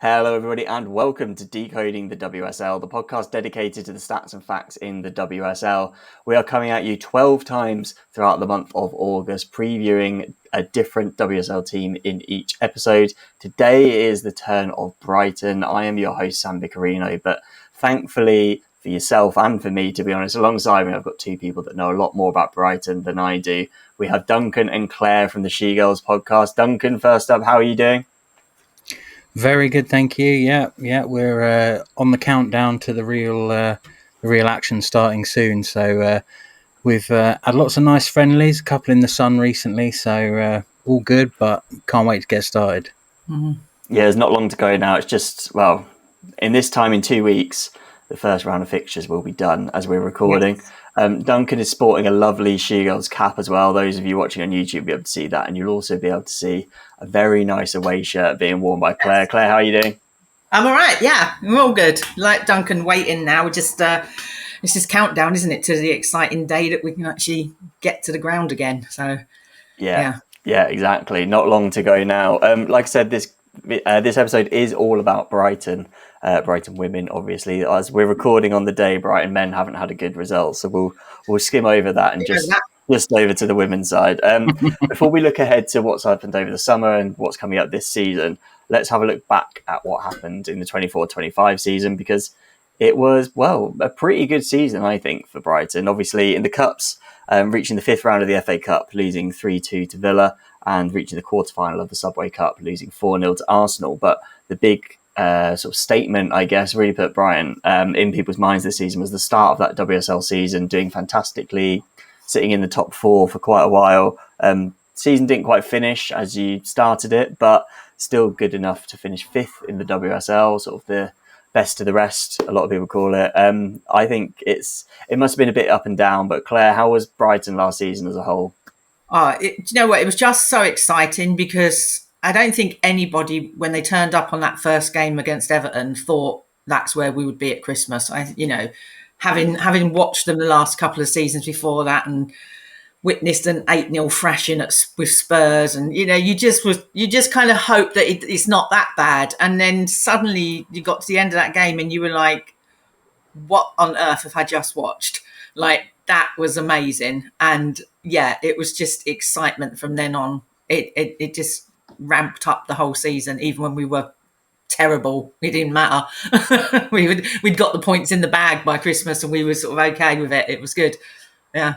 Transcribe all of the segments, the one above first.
Hello, everybody, and welcome to Decoding the WSL, the podcast dedicated to the stats and facts in the WSL. We are coming at you 12 times throughout the month of August, previewing a different WSL team in each episode. Today is the turn of Brighton. I am your host, Sam Biccarino, but thankfully for yourself and for me, to be honest, alongside me, I've got two people that know a lot more about Brighton than I do. We have Duncan and Claire from the SheGulls podcast. Duncan, first up, how are you doing? Very good, thank you. Yeah, we're on the countdown to the real action starting soon. So we've had lots of nice friendlies, a couple in the sun recently. So all good, but can't wait to get started. Mm-hmm. Yeah, there's not long to go now. It's just, well, in this time in 2 weeks, the first round of fixtures will be done as we're recording. Yes. Duncan is sporting a lovely SheGulls cap as well. Those of you watching on YouTube will be able to see that. And you'll also be able to see a very nice away shirt being worn by Claire. Claire, how are you doing? I'm all right. Yeah, we're all good. Like Duncan waiting now. We're just, it's just countdown, isn't it, to the exciting day that we can actually get to the ground again. So, yeah, exactly. Not long to go now. Like I said, this episode is all about Brighton. Brighton Women, obviously. As we're recording on the day, Brighton Men haven't had a good result, so we'll skim over that and just over to the women's side. Before we look ahead to what's happened over the summer and what's coming up this season, let's have a look back at what happened in the 24-25 season, because it was, well, a pretty good season, I think, for Brighton. Obviously, in the Cups, reaching the fifth round of the FA Cup, losing 3-2 to Villa, and reaching the quarterfinal of the Subway Cup, losing 4-0 to Arsenal. But the big sort of statement, I guess, really put Brighton in people's minds this season was the start of that WSL season, doing fantastically, sitting in the top four for quite a while. Season didn't quite finish as you started it, but still good enough to finish fifth in the WSL, sort of the best of the rest, a lot of people call it. I think it must have been a bit up and down, but Claire, how was Brighton last season as a whole? Do you know what? It was just so exciting because I don't think anybody, when they turned up on that first game against Everton, thought that's where we would be at Christmas. Having watched them the last couple of seasons before that and witnessed an 8-0 thrashing with Spurs, and you just kind of hope that it's not that bad. And then suddenly you got to the end of that game and you were like, what on earth have I just watched? Like, that was amazing. And yeah, it was just excitement from then on. It just ramped up the whole season. Even when we were terrible, it didn't matter. We'd got the points in the bag by Christmas and we were sort of okay with it. It was good. Yeah,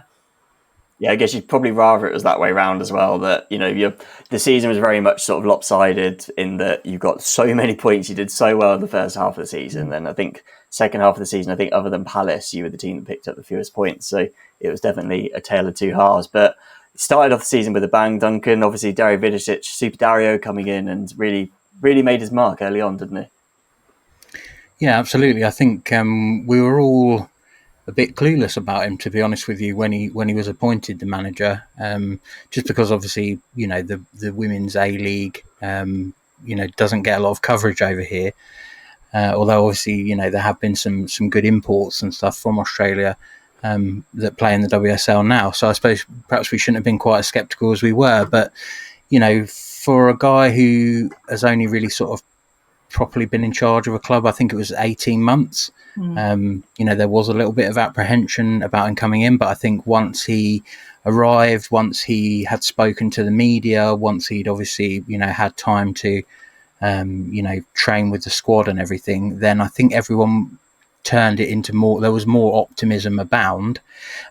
I guess you'd probably rather it was that way around as well, that the season was very much sort of lopsided in that you got so many points. You did so well in the first half of the season. Then I think second half of the season, I think other than Palace, you were the team that picked up the fewest points. So it was definitely a tale of two halves. But it started off the season with a bang, Duncan. Obviously, Dario Vidicic, Super Dario coming in and really made his mark early on, didn't he? Yeah, absolutely. I think we were all a bit clueless about him, to be honest with you, when he was appointed the manager, just because obviously the Women's A League doesn't get a lot of coverage over here, although obviously there have been some good imports and stuff from Australia that play in the WSL now. So I suppose perhaps we shouldn't have been quite as sceptical as we were, but for a guy who has only really sort of properly been in charge of a club, I think it was 18 months. There was a little bit of apprehension about him coming in, but I think once he arrived, once he had spoken to the media, once he'd obviously had time to train with the squad and everything, then I think everyone turned it into more. There was more optimism abound.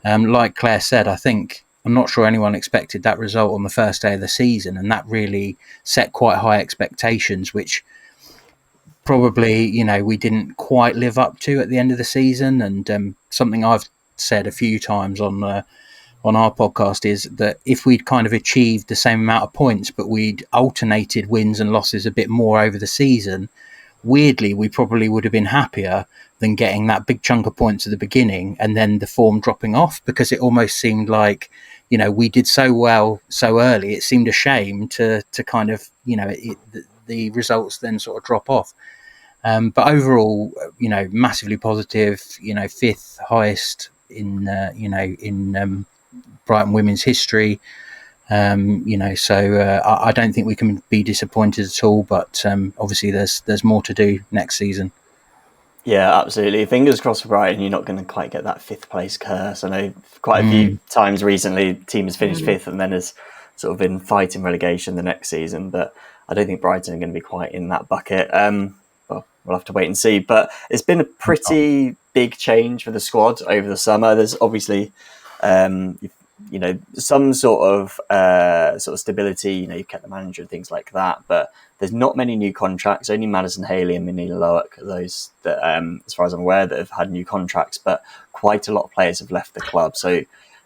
Like Claire said, I'm not sure anyone expected that result on the first day of the season, and that really set quite high expectations, which probably we didn't quite live up to at the end of the season. And something I've said a few times on our podcast is that if we'd kind of achieved the same amount of points, but we'd alternated wins and losses a bit more over the season, weirdly we probably would have been happier than getting that big chunk of points at the beginning and then the form dropping off, because it almost seemed like we did so well so early. It seemed a shame to kind of the results then sort of drop off. But overall, massively positive. Fifth highest in Brighton Women's history. So I don't think we can be disappointed at all. But obviously, there's more to do next season. Yeah, absolutely. Fingers crossed for Brighton. You're not going to quite get that 5th place curse. I know quite a few times recently, team has finished 5th and then has sort of been fighting relegation the next season. But I don't think Brighton are going to be quite in that bucket. Well, we'll have to wait and see. But it's been a pretty big change for the squad over the summer. There's obviously, some sort of stability. You've kept the manager and things like that, but there's not many new contracts. Only Madison Haley and Manila Loic are those that, as far as I'm aware, that have had new contracts. But quite a lot of players have left the club. So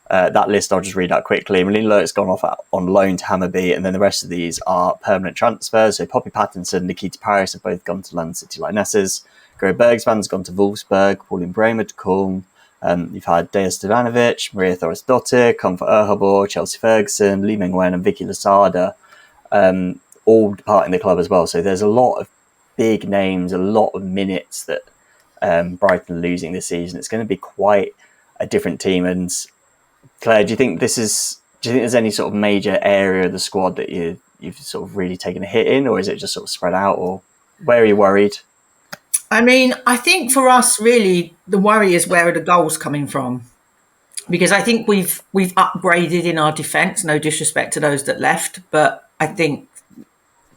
that list I'll just read out quickly. Manila Loic's gone off on loan to Hammarby, and then the rest of these are permanent transfers. So Poppy Pattinson, Nikita Paris have both gone to London City Lionesses. Gro Bergsman's gone to Wolfsburg. Pauline Bremer to Kulm. You've had Deja Stevanovic, Maria Thoris-Dottir, Comfort Erhabor, Chelsea Ferguson, Lee Meng-Wen and Vicky Lasada, all departing the club as well. So there's a lot of big names, a lot of minutes that Brighton are losing this season. It's going to be quite a different team. And Claire, do you think there's any sort of major area of the squad that you've sort of really taken a hit in, or is it just sort of spread out, or where are you worried? I mean, I think for us, really, the worry is where are the goals coming from? Because I think we've upgraded in our defence. No disrespect to those that left, but I think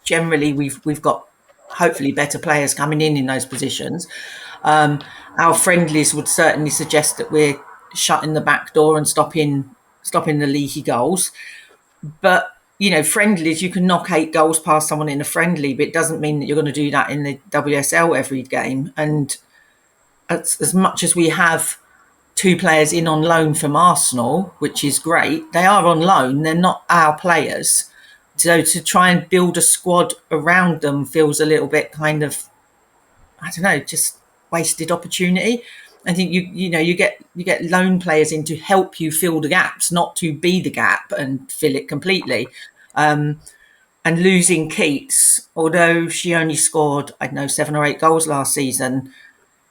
generally we've got hopefully better players coming in those positions. Our friendlies would certainly suggest that we're shutting the back door and stopping the leaky goals. But friendlies, you can knock 8 goals past someone in a friendly, but it doesn't mean that you're going to do that in the WSL every game. And as much as we have 2 players in on loan from Arsenal, which is great, they are on loan. They're not our players. So to try and build a squad around them feels a little bit kind of, I don't know, just wasted opportunity. I think you get loan players in to help you fill the gaps, not to be the gap and fill it completely. And losing Keats, although she only scored 7 or 8 goals last season,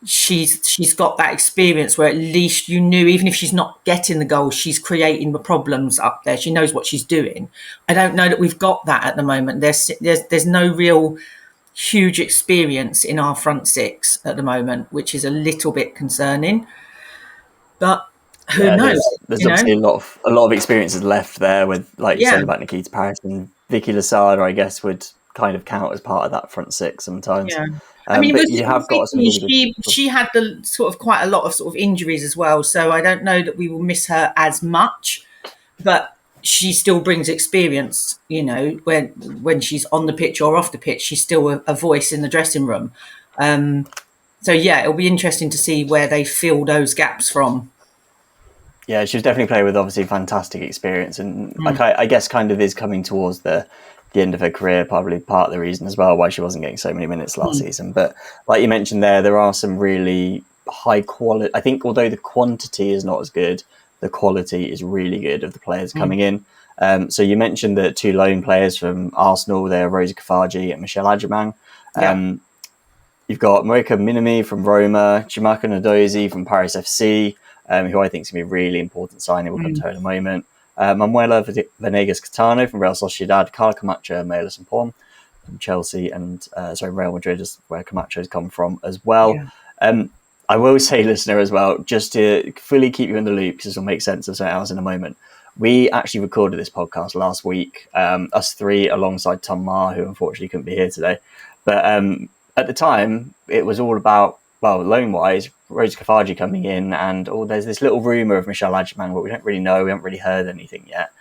she's got that experience where at least even if she's not getting the goals, she's creating the problems up there. She knows what she's doing. I don't know that we've got that at the moment. There's no real huge experience in our front 6 at the moment, which is a little bit concerning. But who knows? There's obviously a lot of experiences left there with, like you said about Nikita Paris and Vicky Lasada, I guess would kind of count as part of that front 6 sometimes. Yeah. I mean, but you have got some really she had the sort of quite a lot of sort of injuries as well, so I don't know that we will miss her as much, but she still brings experience. When she's on the pitch or off the pitch, she's still a voice in the dressing room. So it'll be interesting to see where they fill those gaps from. Yeah, she was definitely playing with obviously fantastic experience, and I guess kind of is coming towards the end of her career, probably part of the reason as well why she wasn't getting so many minutes last season. But like you mentioned there are some really high quality. I think although the quantity is not as good, the quality is really good of the players coming in. So you mentioned the 2 loan players from Arsenal, they're Rosa Kafaji and Michelle Adjemang. You've got Marika Minami from Roma, Chimaka Ndozi from Paris FC, who I think is going to be a really important signing. We'll come to her in a moment. Manuela Venegas Catano from Real Sociedad, Carla Camacho and Mela Sampon from Chelsea, and Real Madrid is where Camacho's come from as well. Yeah. I will say, listener, as well, just to fully keep you in the loop, because this will make sense of something else in a moment. We actually recorded this podcast last week, us 3 alongside Tom Marr, who unfortunately couldn't be here today. But at the time, it was all about, loan-wise, Rose Kafaji coming in, and there's this little rumour of Michelle Adjemang, but we don't really know. We haven't really heard anything yet.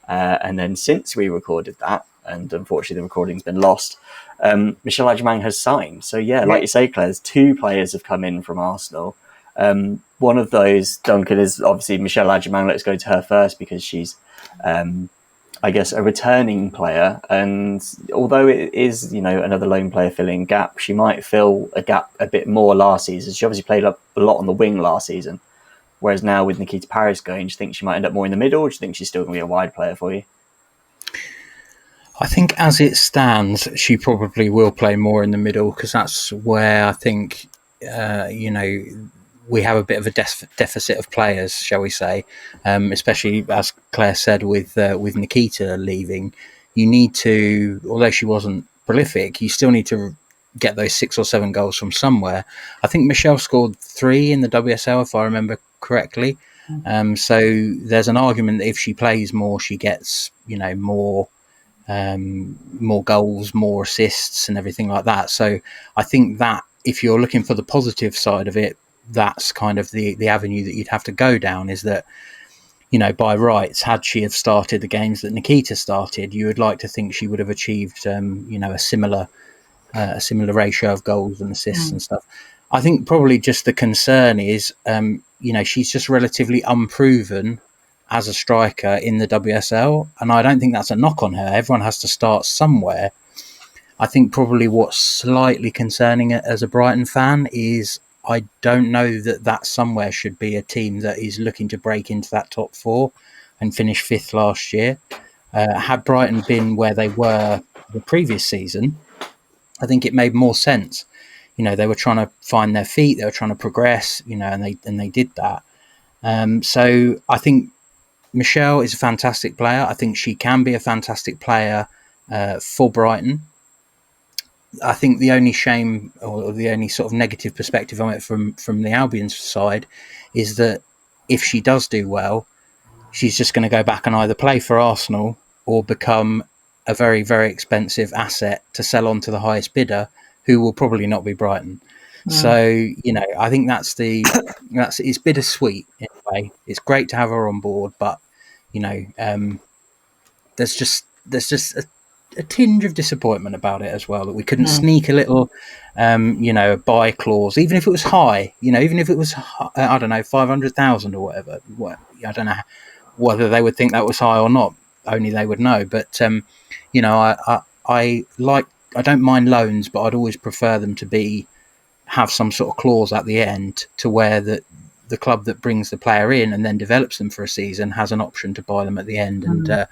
And then since we recorded that, and unfortunately the recording's been lost, Michelle Adjemang has signed. So like you say, Claire, there's 2 players have come in from Arsenal. One of those, Duncan, is obviously Michelle Adjemang. Let's go to her first because she's, I guess, a returning player. And although it is, another lone player filling gap, she might fill a gap a bit more last season. She obviously played a lot on the wing last season. Whereas now with Nikita Paris going, do you think she might end up more in the middle, or do you think she's still going to be a wide player for you? I think as it stands, she probably will play more in the middle, because that's where I think, we have a bit of a deficit of players, shall we say, especially as Claire said with Nikita leaving. You need to, although she wasn't prolific, you still need to get those 6 or 7 goals from somewhere. I think Michelle scored 3 in the WSL, if I remember correctly. So there's an argument that if she plays more, she gets more goals, more assists, and everything like that. So I think that if you're looking for the positive side of it, that's kind of the avenue that you'd have to go down. Is that by rights, had she have started the games that Nikita started, you would like to think she would have achieved a similar ratio of goals and assists and stuff. I think probably just the concern is, she's just relatively unproven as a striker in the WSL, and I don't think that's a knock on her. Everyone has to start somewhere. I think probably what's slightly concerning as a Brighton fan is I don't know that somewhere should be a team that is looking to break into that top 4 and finish 5th last year. Had Brighton been where they were the previous season, I think it made more sense. They were trying to find their feet, they were trying to progress, and they did that. So I think Michelle is a fantastic player. I think she can be a fantastic player for Brighton. I think the only shame or the only sort of negative perspective on it from the Albion's side is that if she does do well, she's just going to go back and either play for Arsenal or become a very, very expensive asset to sell on to the highest bidder, who will probably not be Brighton. So, I think it's bittersweet in a way. It's great to have her on board, but there's just a tinge of disappointment about it as well, that we couldn't sneak a little, buy clause, even if it was high, even if it was, I don't know, 500,000 or whatever. I don't know whether they would think that was high or not. Only they would know. But, I don't mind loans, but I'd always prefer them to have some sort of clause at the end to where the club that brings the player in and then develops them for a season has an option to buy them at the end. And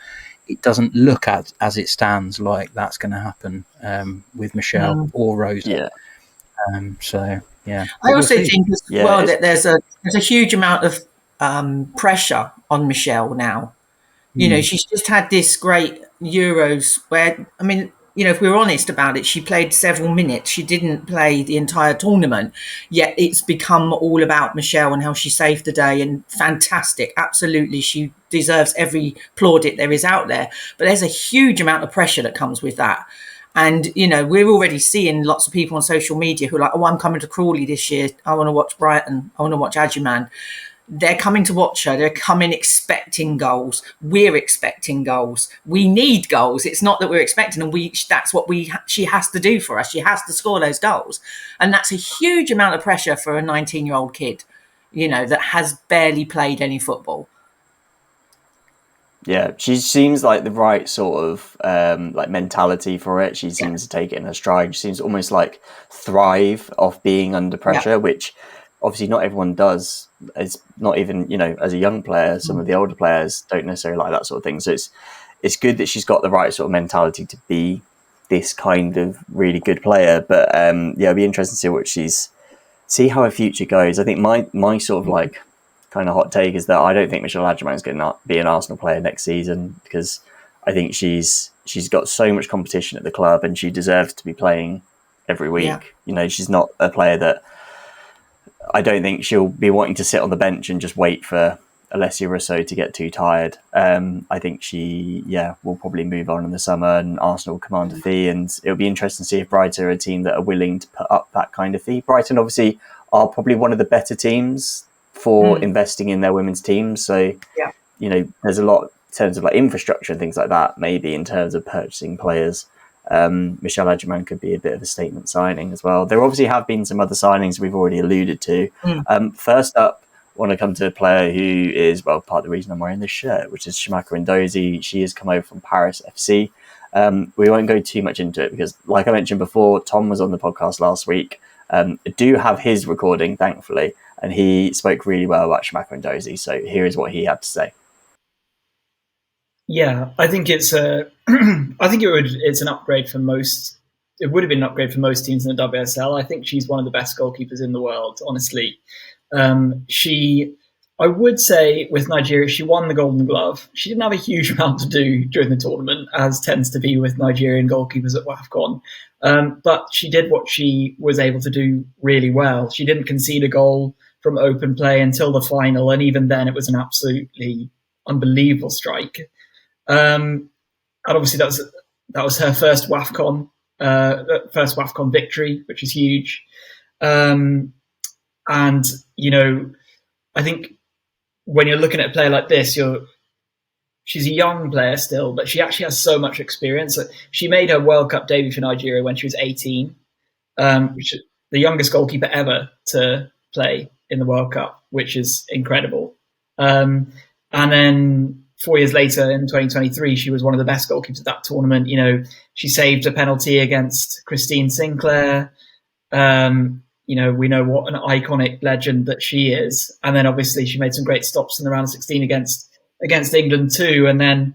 it doesn't look as it stands like that's going to happen with Michelle or Rosa. So yeah, I also think as well that there's a huge amount of pressure on Michelle now. She's just had this great Euros where, I mean, if we're honest about it, she played several minutes. She didn't play the entire tournament, yet it's become all about Michelle and how she saved the day, and fantastic. Absolutely. She deserves every plaudit there is out there. But there's a huge amount of pressure that comes with that. And, we're already seeing lots of people on social media who are like, oh, I'm coming to Crawley this year. I want to watch Brighton. I want to watch Adjuman. They're coming to watch her. They're coming expecting goals. We're expecting goals. We need goals. It's not that we're expecting them. That's what she has to do for us. She has to score those goals. And that's a huge amount of pressure for a 19-year-old kid, that has barely played any football. Yeah, she seems like the right sort of mentality for it. She seems to take it in her stride. She seems to almost thrive off being under pressure, which obviously not everyone does. It's not even, as a young player, some of the older players don't necessarily like that sort of thing. So it's good that she's got the right sort of mentality to be this kind of really good player. But it'll be interesting to see how her future goes. I think my sort of kind of hot take is that I don't think Michelle Adjuman is going to be an Arsenal player next season, because I think she's got so much competition at the club and she deserves to be playing every week. She's not a player that, I don't think she'll be wanting to sit on the bench and just wait for Alessia Russo to get too tired. I think she will probably move on in the summer and Arsenal will command a fee, and it'll be interesting to see if Brighton are a team that are willing to put up that kind of fee. Brighton obviously are probably one of the better teams for investing in their women's teams. So, there's a lot in terms of infrastructure and things like that, maybe in terms of purchasing players. Michelle Adjuman could be a bit of a statement signing as well. There obviously have been some other signings we've already alluded to. First up, I want to come to a player who is, part of the reason I'm wearing this shirt, which is Shamaka Ndozi. She has come over from Paris FC. We won't go too much into it because, like I mentioned before, Tom was on the podcast last week. I do have his recording, thankfully, and he spoke really well about Shamaka Ndozi. So here is what he had to say. Yeah, I think it's it's an upgrade for most. It would have been an upgrade for most teams in the WSL. I think she's one of the best goalkeepers in the world, honestly. I would say with Nigeria, she won the Golden Glove. She didn't have a huge amount to do during the tournament, as tends to be with Nigerian goalkeepers at WAFCON. But she did what she was able to do really well. She didn't concede a goal from open play until the final, and even then it was an absolutely unbelievable strike. And obviously that was her first WAFCON victory, which is huge. And I think when you're looking at a player like this, she's a young player still, but she actually has so much experience. She made her World Cup debut for Nigeria when she was 18, which is the youngest goalkeeper ever to play in the World Cup, which is incredible. And then 4 years later, in 2023, she was one of the best goalkeepers at that tournament. She saved a penalty against Christine Sinclair. We know what an iconic legend that she is. And then obviously she made some great stops in the round of 16 against England too. And then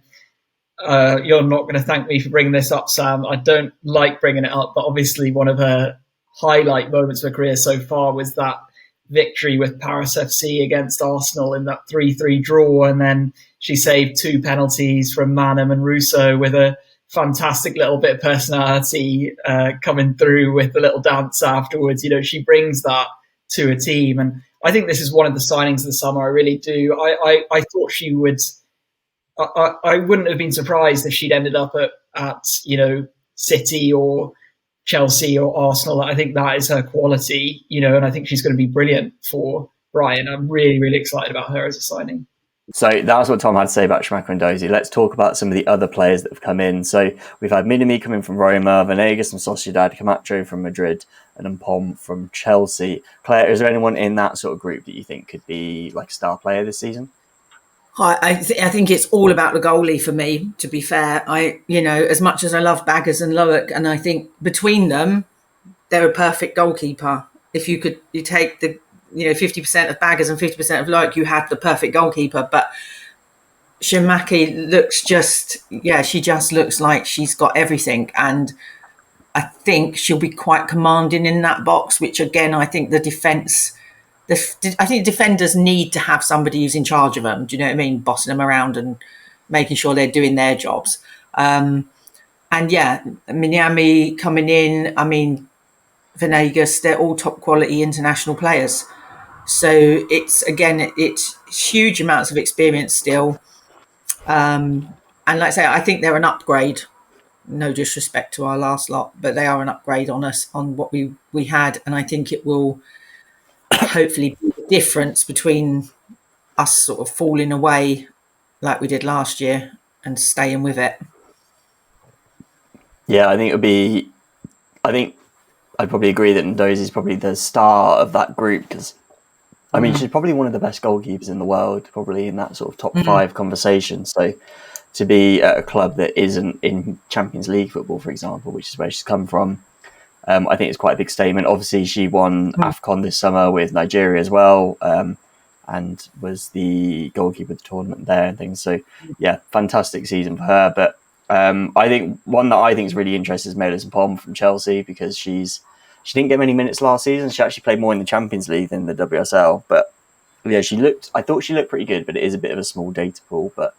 you're not going to thank me for bringing this up, Sam. I don't like bringing it up, but obviously one of her highlight moments of her career so far was that victory with Paris FC against Arsenal in that 3-3 draw. And then she saved 2 penalties from Manham and Russo with a fantastic little bit of personality coming through with the little dance afterwards. She brings that to a team. And I think this is one of the signings of the summer. I really do. I thought she would. I wouldn't have been surprised if she'd ended up at City or Chelsea or Arsenal. I think that is her quality, and I think she's going to be brilliant for Brighton. I'm really, really excited about her as a signing. So that's what Tom had to say about Schumacher Ndozi. Let's talk about some of the other players that have come in. So we've had Minami coming from Roma, Venegas from Sociedad, Camacho from Madrid, and Mpom from Chelsea. Claire, is there anyone in that sort of group that you think could be like a star player this season? I think it's all about the goalie for me, to be fair. As much as I love Baggers and Loic, and I think between them, they're a perfect goalkeeper. If you take the 50% of Baggers and 50% of Loic, you had the perfect goalkeeper. But Schumacher she just looks like she's got everything. And I think she'll be quite commanding in that box, which again, I think defenders need to have somebody who's in charge of them. Do you know what I mean? Bossing them around and making sure they're doing their jobs. Minami coming in, Venegas, they're all top quality international players. So it's huge amounts of experience still. And like I say, I think they're an upgrade. No disrespect to our last lot, but they are an upgrade on what we had. And I think it will hopefully be the difference between us sort of falling away like we did last year and staying with it. Yeah, I think I'd probably agree that Ndozi is probably the star of that group because, she's probably one of the best goalkeepers in the world, probably in that sort of top 5 conversation. So to be at a club that isn't in Champions League football, for example, which is where she's come from, I think it's quite a big statement. Obviously, she won AFCON this summer with Nigeria as well, and was the goalkeeper of the tournament there and things. So, yeah, fantastic season for her. But I think one that I think is really interesting is Melis Mpom from Chelsea because she didn't get many minutes last season. She actually played more in the Champions League than the WSL. But yeah, I thought she looked pretty good, but it is a bit of a small data pool. But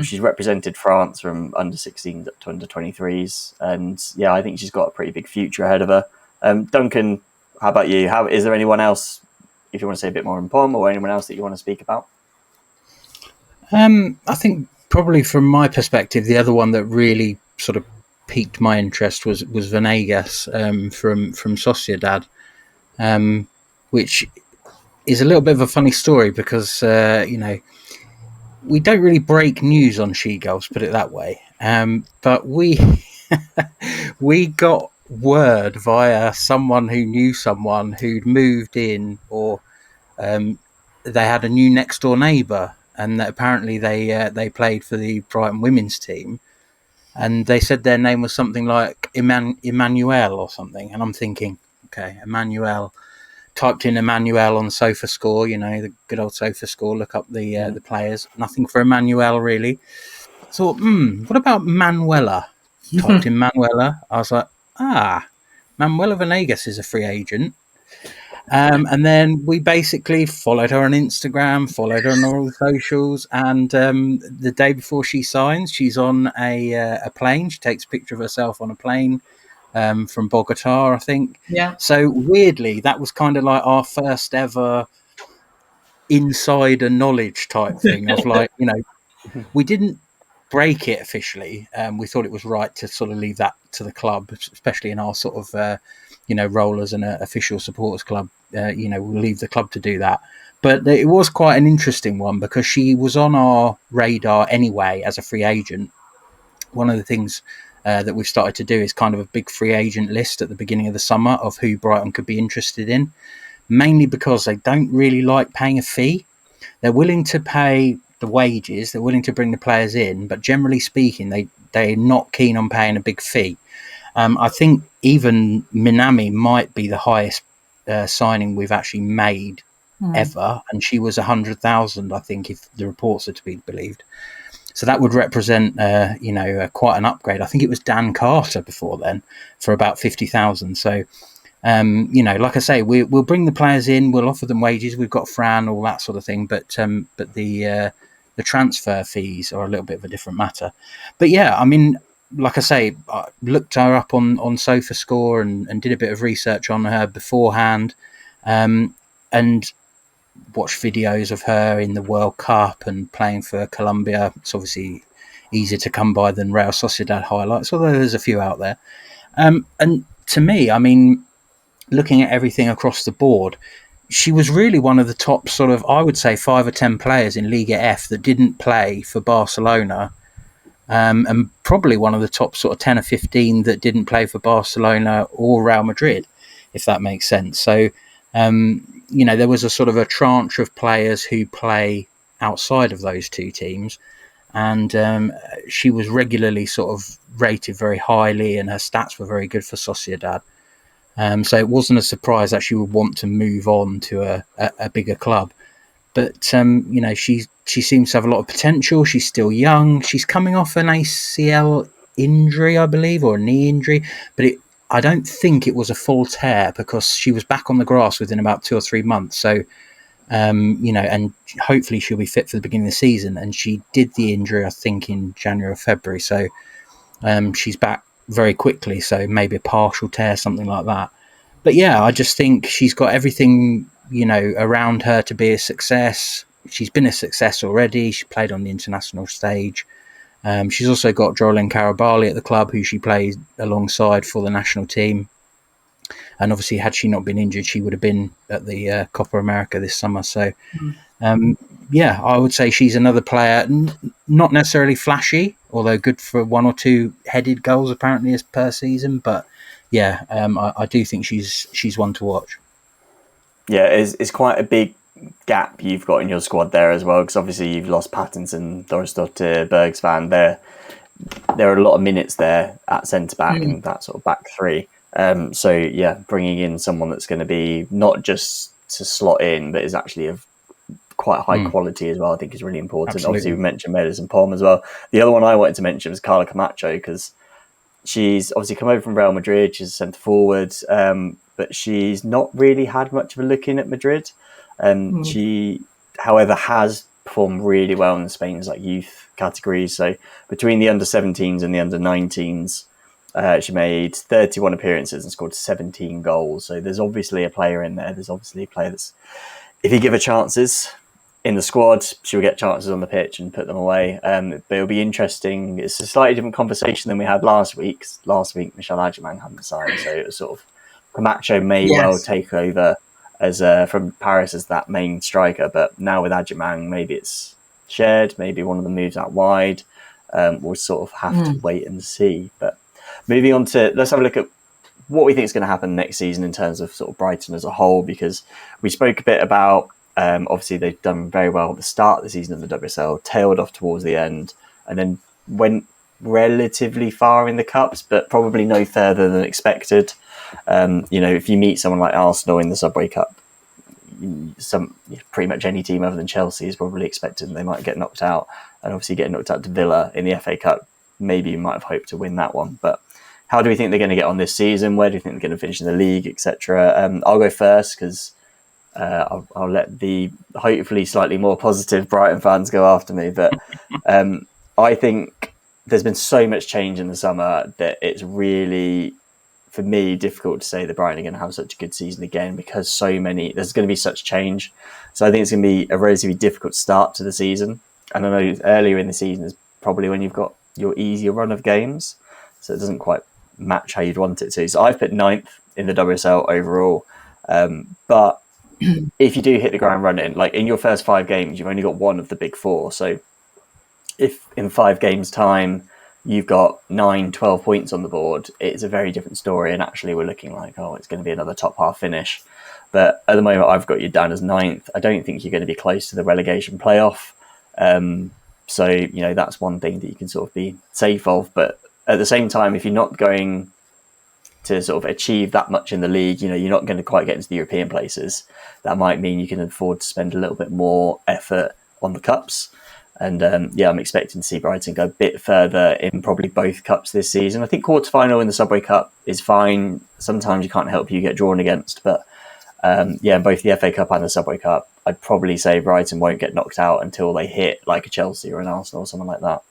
she's represented France from under 16s up to under 23s. And yeah, I think she's got a pretty big future ahead of her. Duncan, how about you? Is there anyone else, if you want to say a bit more on Mpom or anyone else that you want to speak about? I think probably from my perspective, the other one that really sort of piqued my interest was Venegas from Sociedad, which is a little bit of a funny story because we don't really break news on SheGulls, put it that way. But we we got word via someone who knew someone who'd moved in, or they had a new next door neighbour, and that apparently they played for the Brighton Women's team. And they said their name was something like Emmanuel or something. And I'm thinking, okay, Emmanuel. Typed in Emmanuel on SofaScore, the good old SofaScore, look up the players. Nothing for Emmanuel, really. I thought, what about Manuela? Typed in Manuela. I was like, Manuela Venegas is a free agent. And then we basically followed her on Instagram, followed her on all the socials, and the day before she signs, she's on a plane. She takes a picture of herself on a plane from Bogota, I think. Yeah. So weirdly, that was kind of like our first ever insider knowledge type thing of like, we didn't break it officially. We thought it was right to sort of leave that to the club, especially in our sort of, role as an official supporters club. We'll leave the club to do that. But it was quite an interesting one because she was on our radar anyway as a free agent. One of the things that we've started to do is kind of a big free agent list at the beginning of the summer of who Brighton could be interested in, mainly because they don't really like paying a fee. They're willing to pay the wages, they're willing to bring the players in, but generally speaking, they're not keen on paying a big fee. I think even Minami might be the highest signing we've actually made ever, and she was 100,000, I think, if the reports are to be believed. So that would represent, quite an upgrade. I think it was Dan Carter before then for about 50,000. So, like I say, we'll bring the players in, we'll offer them wages. We've got Fran, all that sort of thing. But the transfer fees are a little bit of a different matter. But yeah, I mean, like I say, I looked her up on SofaScore and did a bit of research on her beforehand, and watched videos of her in the World Cup and playing for Colombia. It's obviously easier to come by than Real Sociedad highlights, although there's a few out there. And to me, I mean, looking at everything across the board, she was really one of the top sort of, I would say, 5 or 10 players in Liga F that didn't play for Barcelona. And probably one of the top sort of 10 or 15 that didn't play for Barcelona or Real Madrid, if that makes sense. So, there was a sort of a tranche of players who play outside of those two teams. And she was regularly sort of rated very highly and her stats were very good for Sociedad. So it wasn't a surprise that she would want to move on to a bigger club. But, she seems to have a lot of potential. She's still young. She's coming off an ACL injury, I believe, or a knee injury. But I don't think it was a full tear because she was back on the grass within about 2 or 3 months. So, and hopefully she'll be fit for the beginning of the season. And she did the injury, I think, in January or February. So she's back very quickly. So maybe a partial tear, something like that. But yeah, I just think she's got everything, around her to be a success. She's been a success already. She played on the international stage. She's also got Jorlin Carabali at the club, who she plays alongside for the national team. And obviously, had she not been injured, she would have been at the Copa America this summer. So, I would say she's another player, not necessarily flashy, although good for 1 or 2 headed goals apparently per season. But yeah, I do think she's one to watch. Yeah, it's quite a big gap you've got in your squad there as well, because obviously you've lost Pattinson, Dorisdottir, Bergsvan. There are a lot of minutes there at centre back and that sort of back three. So yeah, bringing in someone that's going to be not just to slot in, but is actually of quite high quality as well, I think is really important. Absolutely. Obviously, we mentioned Meadows and Palm as well. The other one I wanted to mention was Carla Camacho, because she's obviously come over from Real Madrid. She's a centre forward, but she's not really had much of a look in at Madrid. She, however, has performed really well in Spain's youth categories. So between the under-17s and the under-19s, she made 31 appearances and scored 17 goals. So there's obviously a player in there. There's obviously a player that's, if you give her chances in the squad, she'll get chances on the pitch and put them away. But it'll be interesting. It's a slightly different conversation than we had last week. Last week, Michelle Adjumang hadn't signed, so it was sort of Camacho may well take over as from Paris as that main striker. But now with Adjumang, maybe it's shared. Maybe one of them moves out wide. We'll sort of have to wait and see. But moving on to, let's have a look at what we think is going to happen next season in terms of sort of Brighton as a whole, because we spoke a bit about, obviously they've done very well at the start of the season of the WSL, tailed off towards the end, and then went relatively far in the cups, but probably no further than expected. If you meet someone like Arsenal in the Subway Cup, pretty much any team other than Chelsea is probably expecting they might get knocked out, and obviously getting knocked out to Villa in the FA Cup, maybe you might have hoped to win that one. But how do we think they're going to get on this season? Where do you think they're going to finish in the league, etc.? I'll go first because I'll let the hopefully slightly more positive Brighton fans go after me. But I think there's been so much change in the summer that it's really, for me, difficult to say that Brighton are going to have such a good season again, because there's going to be such change. So I think it's going to be a relatively difficult start to the season. And I know earlier in the season is probably when you've got your easier run of games, so it doesn't quite match how you'd want it to. So I've put 9th in the WSL overall. But if you do hit the ground running, like in your first 5 games, you've only got one of the big 4. So if in 5 games' time you've got 9-12 points on the board, it's a very different story. And actually we're looking like, it's going to be another top half finish. But at the moment, I've got you down as 9th. I don't think you're going to be close to the relegation playoff. So, that's one thing that you can sort of be safe of. But at the same time, if you're not going to sort of achieve that much in the league, you're not going to quite get into the European places. That might mean you can afford to spend a little bit more effort on the cups. And I'm expecting to see Brighton go a bit further in probably both cups this season. I think quarterfinal in the Subway Cup is fine. Sometimes you can't help you get drawn against, but both the FA Cup and the Subway Cup, I'd probably say Brighton won't get knocked out until they hit like a Chelsea or an Arsenal or something like that.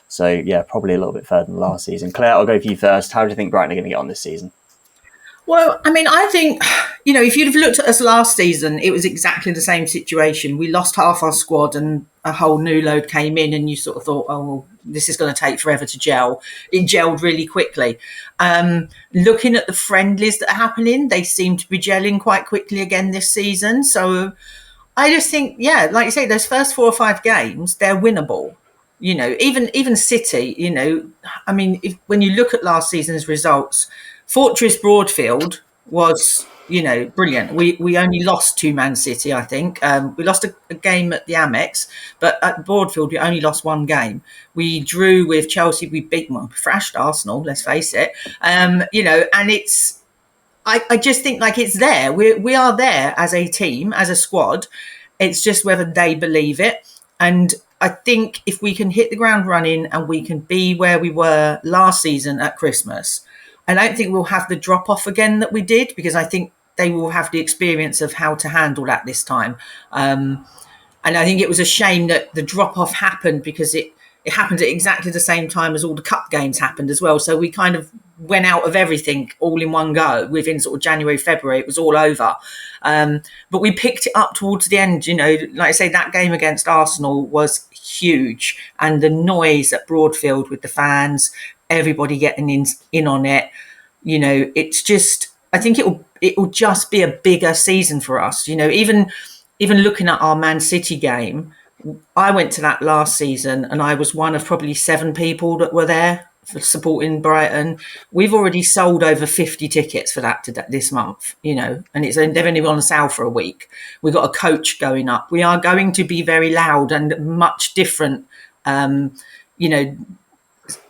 So probably a little bit further than last season. Claire, I'll go for you first. How do you think Brighton are going to get on this season? Well, I mean, I think, if you'd have looked at us last season, it was exactly the same situation. We lost half our squad and a whole new load came in, and you sort of thought, well, this is going to take forever to gel. It gelled really quickly. Looking at the friendlies that are happening, they seem to be gelling quite quickly again this season. So I just think, like you say, those first 4 or 5 games, they're winnable. Even City, I mean, when you look at last season's results, Fortress Broadfield was, brilliant. We only lost to Man City, I think. We lost a game at the Amex, but at Broadfield, we only lost 1 game. We drew with Chelsea. We thrashed Arsenal, let's face it. And it's, I just think like it's there. We are there as a team, as a squad. It's just whether they believe it. And I think if we can hit the ground running and we can be where we were last season at Christmas, I don't think we'll have the drop off again that we did, because I think they will have the experience of how to handle that this time. And I think it was a shame that the drop off happened, because it happened at exactly the same time as all the cup games happened as well. So we kind of went out of everything all in one go within sort of January, February. It was all over. But we picked it up towards the end. Like I say, that game against Arsenal was huge. And the noise at Broadfield with the fans, everybody getting in on it, it's just, I think it will just be a bigger season for us. Even looking at our Man City game, I went to that last season and I was one of probably 7 people that were there for supporting Brighton. We've already sold over 50 tickets for that this month, and they've only been on sale for a week. We've got a coach going up. We are going to be very loud and much different,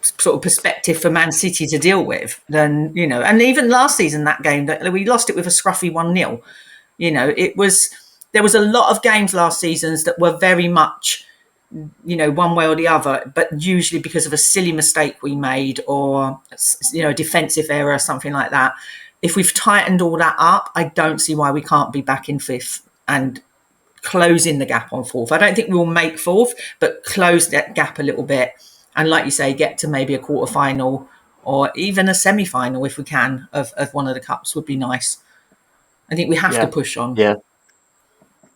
sort of perspective for Man City to deal with than, and even last season, that game that we lost it with a scruffy 1-0, there was a lot of games last season that were very much, one way or the other, but usually because of a silly mistake we made or, a defensive error, something like that. If we've tightened all that up, I don't see why we can't be back in 5th and closing the gap on 4th. I don't think we'll make 4th, but close that gap a little bit. And like you say, get to maybe a quarter-final or even a semi-final if we can of one of the cups would be nice. I think we have to push on.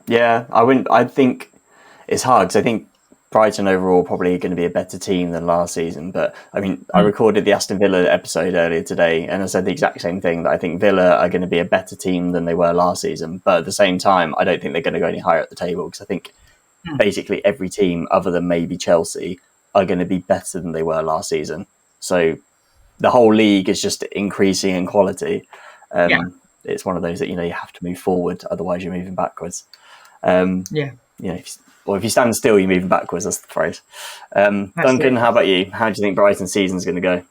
Yeah, I think it's hard, because I think Brighton overall probably going to be a better team than last season. But I mean, I recorded the Aston Villa episode earlier today, and I said the exact same thing, that I think Villa are going to be a better team than they were last season. But at the same time, I don't think they're going to go any higher at the table, because I think basically every team other than maybe Chelsea are going to be better than they were last season. So the whole league is just increasing in quality. It's one of those that, you have to move forward, otherwise you're moving backwards. If you stand still, you're moving backwards. That's the phrase. Duncan, how about you? How do you think Brighton's season's going to go?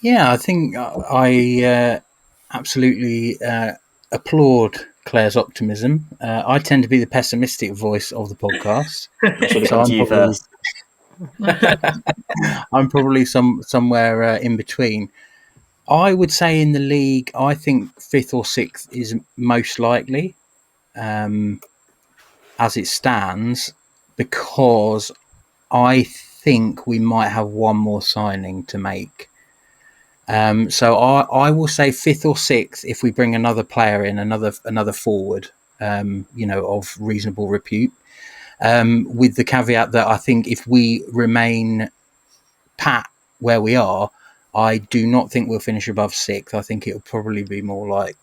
Yeah, I think I absolutely applaud Claire's optimism. I tend to be the pessimistic voice of the podcast. I'm probably somewhere in between. I would say in the league, I think 5th or 6th is most likely as it stands, because I think we might have one more signing to make. So I will say 5th or 6th if we bring another player in, another forward, of reasonable repute. With the caveat that I think if we remain pat where we are, I do not think we'll finish above 6th. I think it'll probably be more like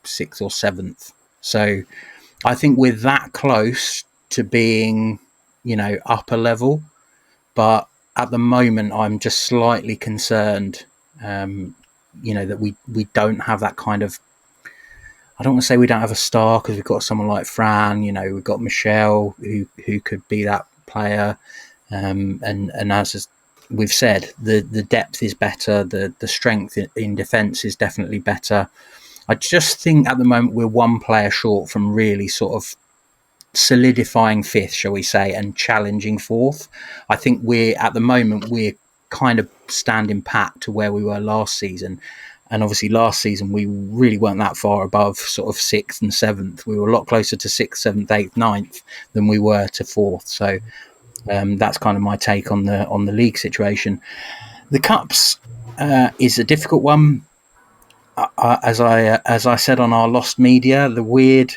6th or 7th. So I think we're that close to being, upper level. But at the moment, I'm just slightly concerned, that we don't have that kind of. I don't want to say we don't have a star, because we've got someone like Fran. We've got Michelle who could be that player, and as we've said, the depth is better, the strength in defence is definitely better. I just think at the moment we're one player short from really sort of solidifying 5th, shall we say, and challenging 4th. I think we're kind of standing pat to where we were last season. And obviously last season we really weren't that far above sort of 6th and 7th. We were a lot closer to 6th, 7th, 8th, 9th than we were to 4th. So that's kind of my take on the league situation. The Cups is a difficult one. As I said on our Lost Media, the weird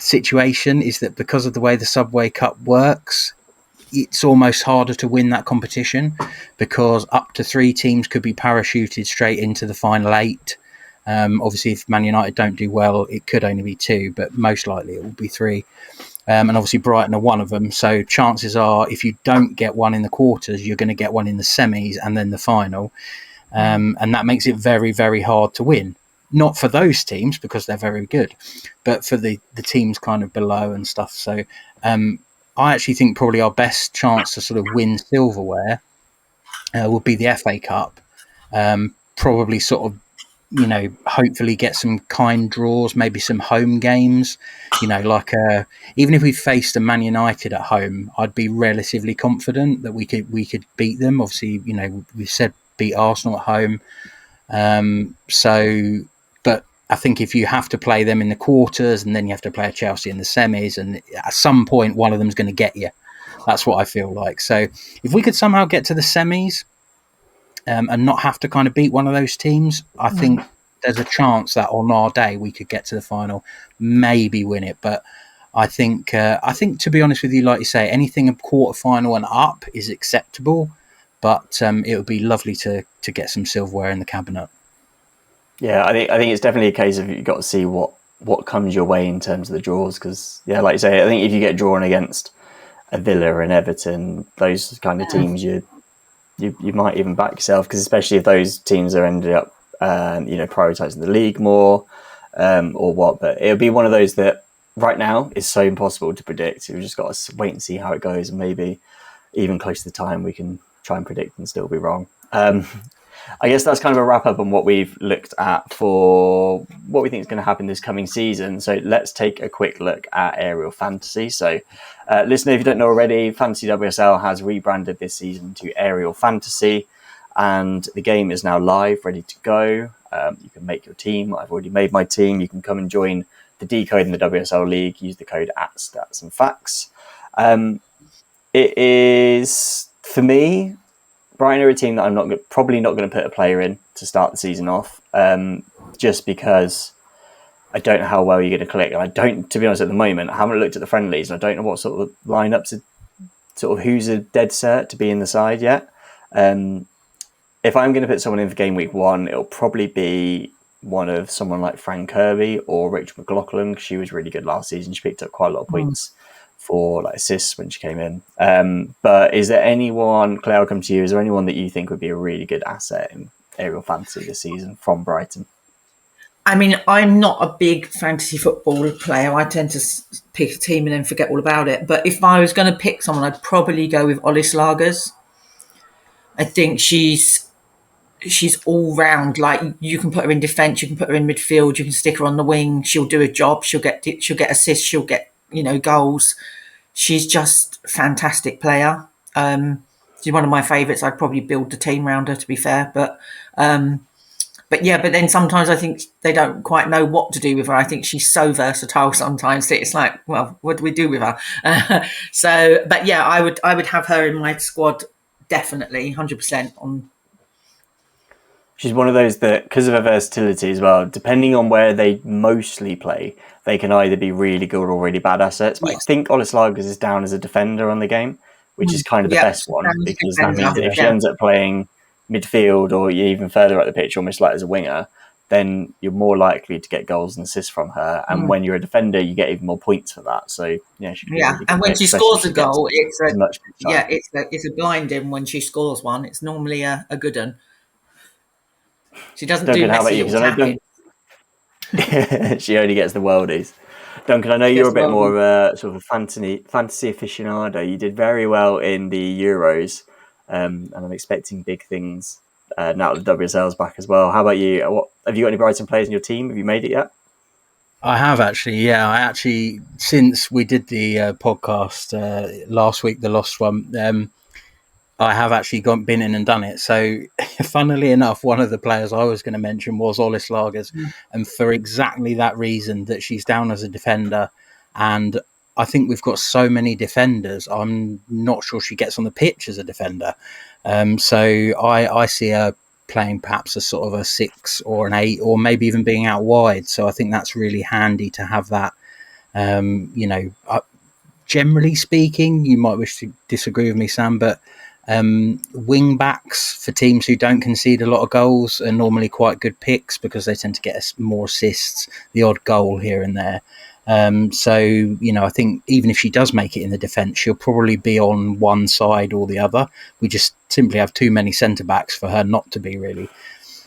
situation is that because of the way the Subway Cup works, it's almost harder to win that competition, because up to 3 teams could be parachuted straight into the final 8. Obviously, if Man United don't do well, it could only be 2, but most likely it will be 3. And obviously Brighton are one of them. So chances are, if you don't get one in the quarters, you're going to get one in the semis and then the final. And that makes it very, very hard to win. Not for those teams, because they're very good, but for the teams kind of below and stuff. So I actually think probably our best chance to sort of win silverware would be the FA Cup. Probably sort of, hopefully get some kind draws, maybe some home games. Like even if we faced a Man United at home, I'd be relatively confident that we could beat them. Obviously, we've said beat Arsenal at home. But I think if you have to play them in the quarters and then you have to play Chelsea in the semis, and at some point one of them's going to get you. That's what I feel like. So if we could somehow get to the semis and not have to kind of beat one of those teams, I think there's a chance that on our day we could get to the final, maybe win it. But I think to be honest with you, like you say, anything a quarter final and up is acceptable. But it would be lovely to get some silverware in the cabinet. Yeah, I think it's definitely a case of you've got to see what comes your way in terms of the draws, because like you say, I think if you get drawn against a Villa and Everton, those kind of teams, you might even back yourself, because especially if those teams are ended up prioritising the league more or what. But it'll be one of those that right now is so impossible to predict. We've just got to wait and see how it goes, and maybe even close to the time we can try and predict and still be wrong. I guess that's kind of a wrap up on what we've looked at for what we think is going to happen this coming season. So let's take a quick look at Aerial Fantasy. So listener, if you don't know already, Fantasy WSL has rebranded this season to Aerial Fantasy, and the game is now live, ready to go. You can make your team. I've already made my team. You can come and join the Decoding the WSL League. Use the code @StatsAndFacts. It is, for me, Brighton are a team that I'm probably not going to put a player in to start the season off, just because I don't know how well you're going to click. And I don't, to be honest, at the moment, I haven't looked at the friendlies, and I don't know what sort of lineups are, sort of who's a dead cert to be in the side yet. If I'm going to put someone in for game week 1, it'll probably be someone like Fran Kirby or Rachel McLaughlin, because she was really good last season. She picked up quite a lot of points for like assists when she came in. But is there anyone, Claire, I'll come to you, is there anyone that you think would be a really good asset in Aerial Fantasy this season from Brighton? I mean, I'm not a big fantasy football player. I tend to pick a team and then forget all about it. But if I was going to pick someone, I'd probably go with Olis Lagers. I think she's all round. Like, you can put her in defence, you can put her in midfield, you can stick her on the wing. She'll do a job. She'll get assists. She'll get goals. She's just a fantastic player. She's one of my favourites. I'd probably build the team around her, to be fair. But but then sometimes I think they don't quite know what to do with her. I think she's so versatile sometimes that it's like, well, what do we do with her? But yeah, I would have her in my squad definitely, 100% on. She's one of those that, because of her versatility as well, depending on where they mostly play, they can either be really good or really bad assets. But Yes. I think Olislargas is down as a defender on the game, which is kind of the best one, because that means that if she ends up playing midfield or even further up the pitch, almost like as a winger, then you're more likely to get goals and assists from her. And when you're a defender, you get even more points for that. So yeah, she could be a really good and when pick, she especially scores if a she gets goal, as much time. it's a blinding when she scores one. It's normally a good one. She doesn't Duncan, do how about messy you? little Because she only gets the worldies. Duncan, I know She you're a gets bit the more of a sort of fantasy aficionado. You did very well in the Euros, and I'm expecting big things now that the WSL's back as well. How about you? Have you got any Brighton players in your team? Have you made it yet? I have actually, yeah. I actually, since we did the podcast last week, the lost one, I have actually been in and done it. So, funnily enough, one of the players I was going to mention was Olislargas, and for exactly that reason, that she's down as a defender, and I think we've got so many defenders. I'm not sure she gets on the pitch as a defender. So I see her playing perhaps a sort of a 6 or an 8, or maybe even being out wide. So I think that's really handy to have that. Generally speaking, you might wish to disagree with me, Sam, but wing backs for teams who don't concede a lot of goals are normally quite good picks because they tend to get more assists, the odd goal here and there. I think even if she does make it in the defence, she'll probably be on one side or the other. We just simply have too many centre backs for her not to be, really.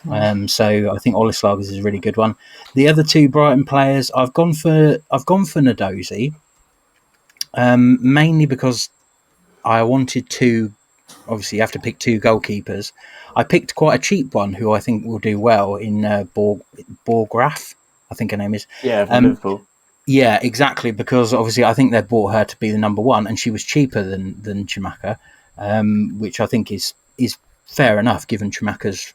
So I think Olislargas is a really good one. The other two Brighton players, I've gone for Nadozi, mainly because I wanted to. Obviously, you have to pick two goalkeepers. I picked quite a cheap one who I think will do well in Borgraf, I think her name is. Yeah, from Liverpool. Yeah, exactly, because obviously I think they bought her to be the number one, and she was cheaper than Chimaka, which I think is fair enough given Chimaka's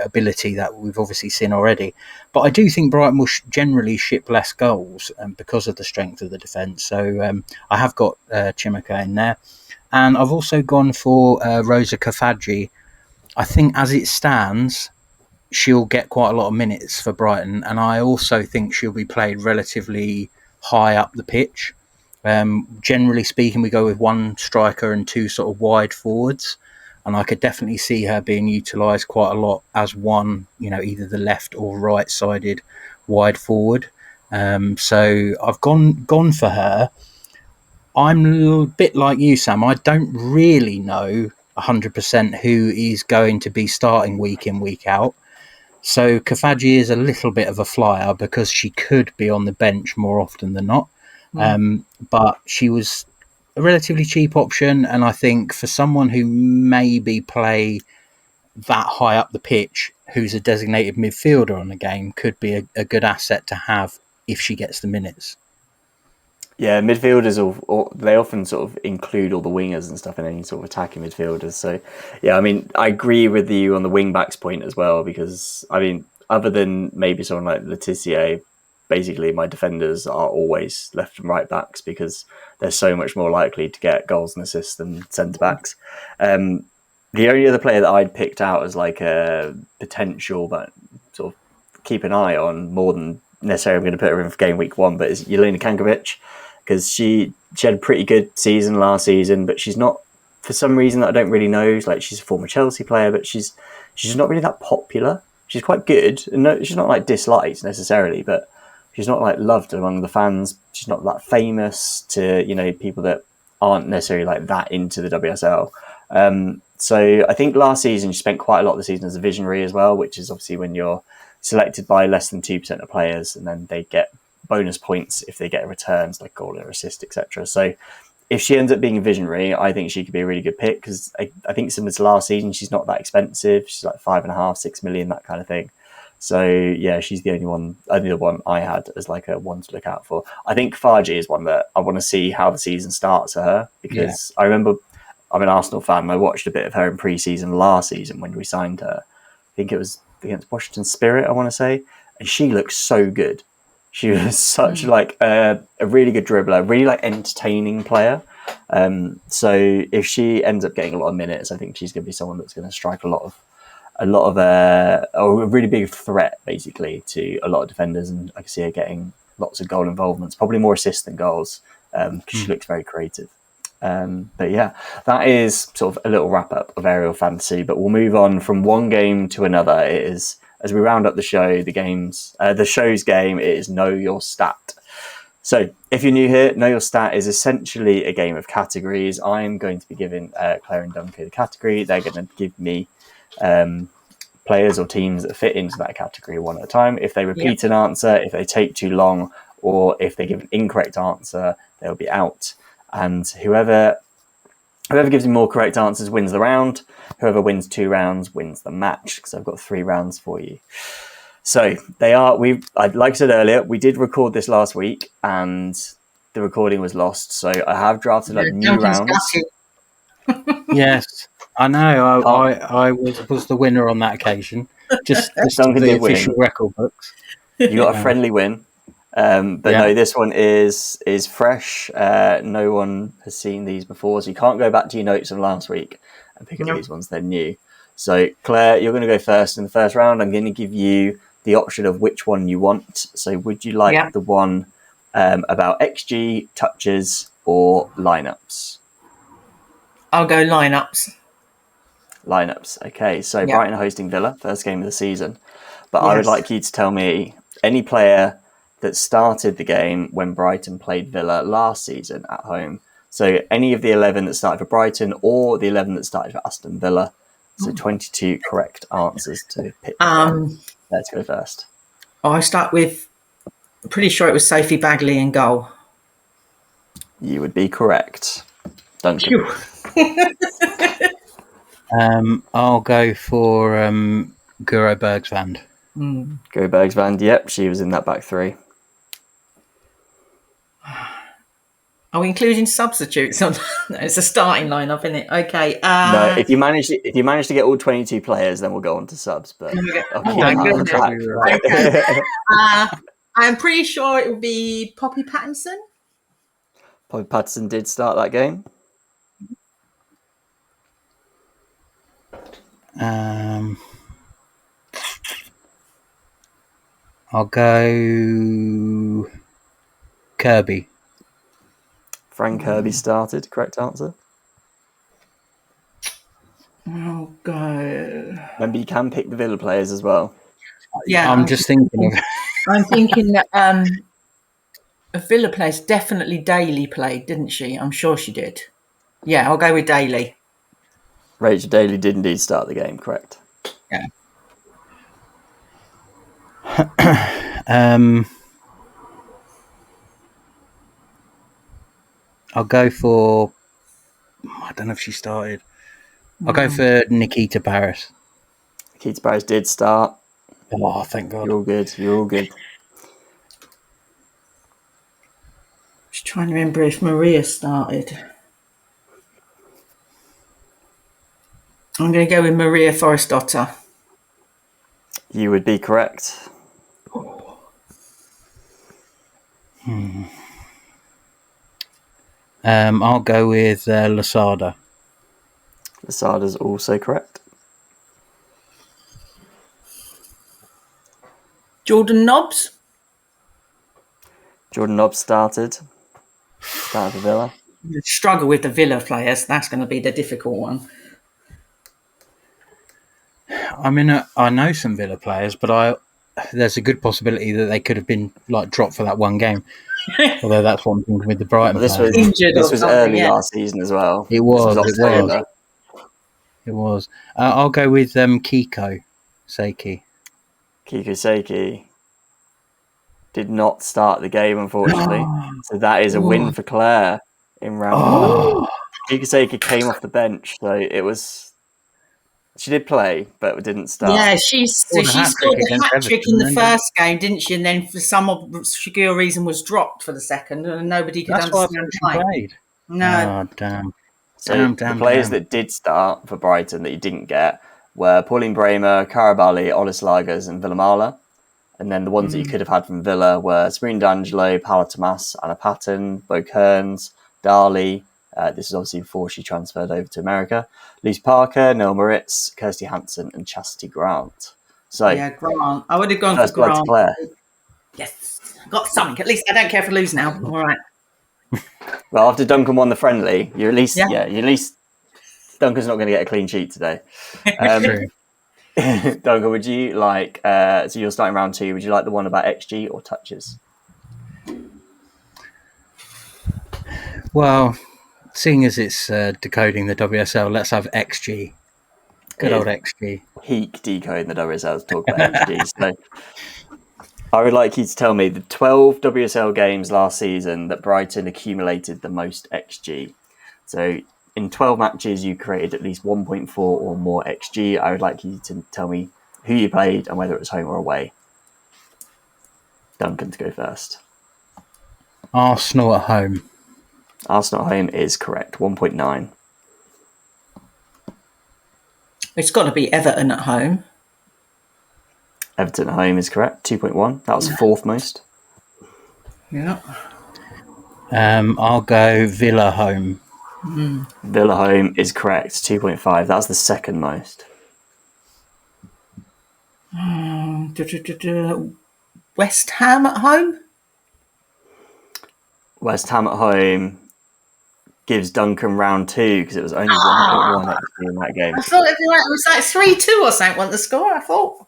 ability that we've obviously seen already. But I do think Brighton will generally ship less goals because of the strength of the defence. So I have got Chimaka in there. And I've also gone for Rosa Kafaji. I think as it stands, she'll get quite a lot of minutes for Brighton. And I also think she'll be played relatively high up the pitch. Generally speaking, we go with one striker and two sort of wide forwards. And I could definitely see her being utilised quite a lot as one, either the left or right-sided wide forward. So I've gone for her. I'm a bit like you, Sam. I don't really know 100% who is going to be starting week in, week out. So Kafaji is a little bit of a flyer because she could be on the bench more often than not. But she was a relatively cheap option, and I think for someone who maybe play that high up the pitch, who's a designated midfielder on the game, could be a good asset to have if she gets the minutes. Yeah, midfielders, they often sort of include all the wingers and stuff in any sort of attacking midfielders. So, yeah, I mean, I agree with you on the wing-backs point as well, because, I mean, other than maybe someone like Laetitia, basically my defenders are always left and right backs because they're so much more likely to get goals and assists than centre-backs. The only other player that I'd picked out as like a potential, but sort of keep an eye on more than necessarily I'm going to put her in for game week 1, but is Jelena Kankovic, because she had a pretty good season last season, but she's not, for some reason that I don't really know. Like, she's a former Chelsea player, but she's just not really that popular. She's quite good, and no, she's not like disliked necessarily, but she's not like loved among the fans. She's not that famous to people that aren't necessarily like that into the WSL. So I think last season she spent quite a lot of the season as a visionary as well, which is obviously when you're selected by less than 2% of players, and then they get bonus points if they get returns like goal or assist, etc. So if she ends up being a visionary, I think she could be a really good pick, because I think similar to last season, she's not that expensive. She's like 5.5, 6 million, that kind of thing. So yeah, she's the only one I had as like a one to look out for. I think Kafaji is one that I want to see how the season starts for her, because I remember I'm an Arsenal fan and I watched a bit of her in pre-season last season when we signed her. think it was against Washington Spirit, I want to say, and she looked so good. She was such like a really good dribbler, really like entertaining player. So if she ends up getting a lot of minutes, I think she's going to be someone that's going to strike a lot of a really big threat basically to a lot of defenders, and I can see her getting lots of goal involvements, probably more assists than goals, because she looks very creative. But yeah, that is sort of a little wrap up of aerial fantasy, but we'll move on from one game to another. It is, as we round up the show, the show's game is Know Your Stat. So if you're new here, Know Your Stat is essentially a game of categories. I'm going to be giving Claire and Duncan the category. They're going to give me players or teams that fit into that category one at a time. If they repeat an answer, if they take too long, or if they give an incorrect answer, they'll be out. And whoever gives me more correct answers wins the round. Whoever wins 2 rounds wins the match, because I've got 3 rounds for you. So like I said earlier, we did record this last week and the recording was lost. So I have drafted up new rounds. Yes, I know. I was the winner on that occasion. Just the official record books. You got a friendly win. No, this one is fresh. No one has seen these before, so you can't go back to your notes from last week and pick up these ones. They're new. So Claire, you're going to go first in the first round. I'm going to give you the option of which one you want. So would you like the one about XG, touches, or lineups? I'll go lineups. Lineups. Okay, so Brighton hosting Villa, first game of the season. But I would like you to tell me any player that started the game when Brighton played Villa last season at home. So any of the 11 that started for Brighton or the 11 that started for Aston Villa. So 22 correct answers to pick from. Let's go first. I start with, I'm pretty sure it was Sophie Bagley in goal. You would be correct. Duncan. I'll go for Guro Bergsvand. Guro Bergsvand, yep, she was in that back 3. Are we including substitutes? No, it's a starting lineup, isn't it? Okay. No, if you manage to get all 22 players, then we'll go on to subs. But I'm pretty sure it will be Poppy Pattinson. Poppy Pattinson did start that game. I'll go Kirby. Frank Kirby started. Correct answer. Oh, God. Remember, you can pick the Villa players as well. Yeah, I'm just thinking of... I'm thinking that a Villa player definitely Daly played, didn't she? I'm sure she did. Yeah, I'll go with Daly. Rachel Daly did indeed start the game, correct. Yeah. I'll go for... I don't know if she started. I'll go for Nikita Paris. Nikita Paris did start. Oh, thank God. You're all good. You're all good. Just trying to remember if Maria started. I'm going to go with Maria Forrestdotter. You would be correct. I'll go with Lasada. Lasada's also correct. Jordan Nobbs. Jordan Nobbs started for Villa. You struggle with the Villa players. That's going to be the difficult one. I mean, I know some Villa players, but there's a good possibility that they could have been like dropped for that one game. Although that's what I'm thinking with the Brighton. This was early last season as well. It was. It was. I'll go with Kiko Seiki. Kiko Seiki did not start the game, unfortunately. So that is a win for Claire in round 1. Kiko Seiki came off the bench, so it was. She did play, but didn't start. Yeah, she scored the hat-trick in the first game, didn't she? And then for some obscure reason was dropped for the second, and nobody could understand why. Played. No. Oh, damn. So the players that did start for Brighton that you didn't get, were Pauline Bramer, Carabali, Olislagers, and Villamala. And then the ones that you could have had from Villa were Sabrina D'Angelo, Paola Tomas, Anna Patton, Bo Kearns, Darley. This is obviously before she transferred over to America. Lucy Parker, Noel Moritz, Kirsty Hansen, and Chastity Grant. So, yeah, Grant. I would have gone for first blood to Grant. Claire. Yes, got something. At least I don't care if I lose now. All right. Well, after Duncan won the friendly, you're at least, Yeah. you're at least Duncan's not going to get a clean sheet today. True. Duncan, would you like, so you're starting round 2, would you like the one about XG or touches? Well, seeing as it's decoding the WSL, let's have XG. Good old XG. Peak decoding the WSL to talk about XG. So I would like you to tell me the 12 WSL games last season that Brighton accumulated the most XG. So in 12 matches, you created at least 1.4 or more XG. I would like you to tell me who you played and whether it was home or away. Duncan to go first. Arsenal at home. Arsenal at home is correct, 1.9. It's got to be Everton at home. Everton at home is correct, 2.1. That was fourth most. Yeah. I'll go Villa home. Villa home is correct, 2.5. That's the second most. West Ham at home. West Ham at home gives Duncan round 2 because it was only 1.1 XG in that game. I thought it was like 3-2 or something. Wasn't the score? I thought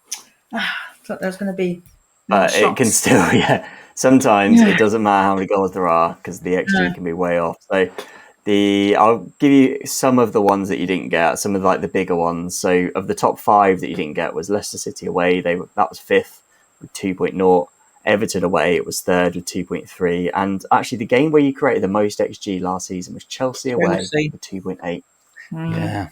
there was going to be. It can still, Sometimes it doesn't matter how many goals there are because the XG can be way off. So I'll give you some of the ones that you didn't get, some of the bigger ones. So of the top 5 that you didn't get was Leicester City away. That was 5th with 2.0. Everton away, it was 3rd with 2.3. And actually, the game where you created the most XG last season was Chelsea away with 2.8. Yeah,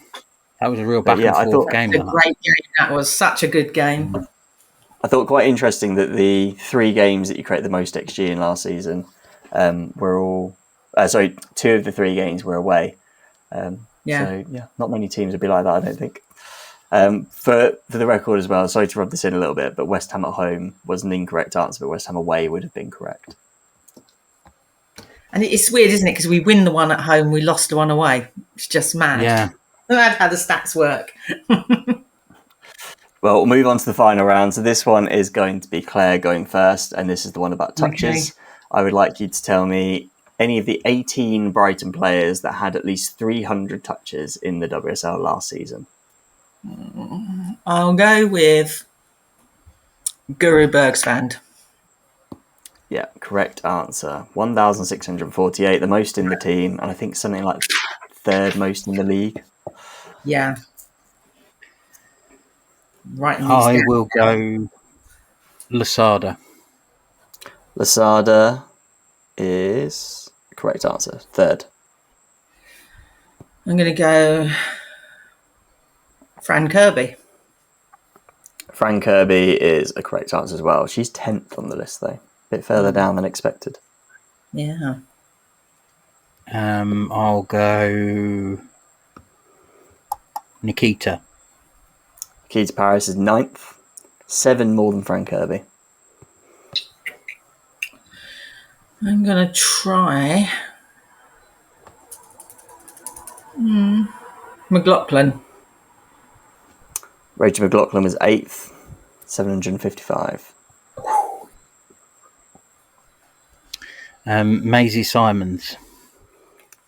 that was a real back and forth game. It was a great game. That was such a good game. I thought quite interesting that the 3 games that you created the most XG in last season were all... 2 of the 3 games were away. So, not many teams would be like that, I don't think. For the record as well, sorry to rub this in a little bit, but West Ham at home was an incorrect answer, but West Ham away would have been correct. And it's weird, isn't it? Because we win the one at home, we lost the one away. It's just mad. Yeah. Mad how the stats work. Well, we'll move on to the final round. So this one is going to be Claire going first, and this is the one about touches. Okay. I would like you to tell me any of the 18 Brighton players that had at least 300 touches in the WSL last season. I'll go with Guru Bergsvand. Yeah, correct answer. 1,648, the most in the team, and I think something like 3rd most in the league. Yeah. Right. I will go Lasada. Lasada is correct answer. 3rd. I'm going to go Fran Kirby. Fran Kirby is a correct answer as well. She's 10th on the list, though. A bit further down than expected. Yeah. I'll go Nikita. Nikita Paris is 9th. 7 more than Fran Kirby. I'm going to try McLaughlin. Rachel McLaughlin was 8th. 755. Maisie Simons.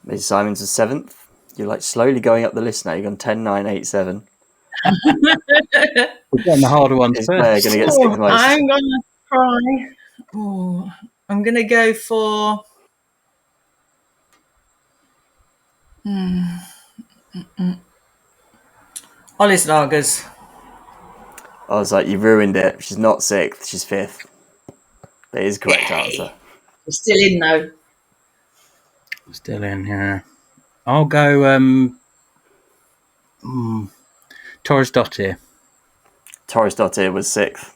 Maisie Simons was 7th. You're slowly going up the list now. You've gone 10, 9, 8, 7. We're getting the harder ones first. Going to get 6th most. I'm going to try. I'm going to go for. Olis Lagers. I was like, you ruined it. She's not 6th. She's 5th. That is the correct answer. You're still in, though. Still in, yeah. I'll go Torres Dottir. Torres Dottir was 6th.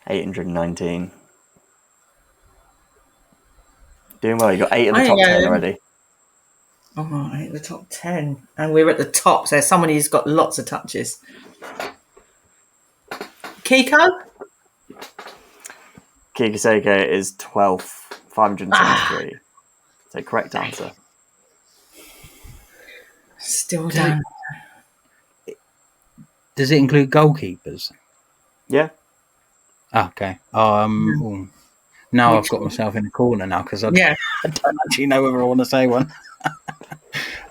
819. Doing well. You got 8 of the top 10 already. All right, the top 10. And we're at the top. So someone who's got lots of touches. Kiko? Kiko Seiko is 12th, 573. So correct answer. Still down. Does it include goalkeepers? Yeah. Okay. Now I've got myself in a corner now because I don't actually know whether I want to say one.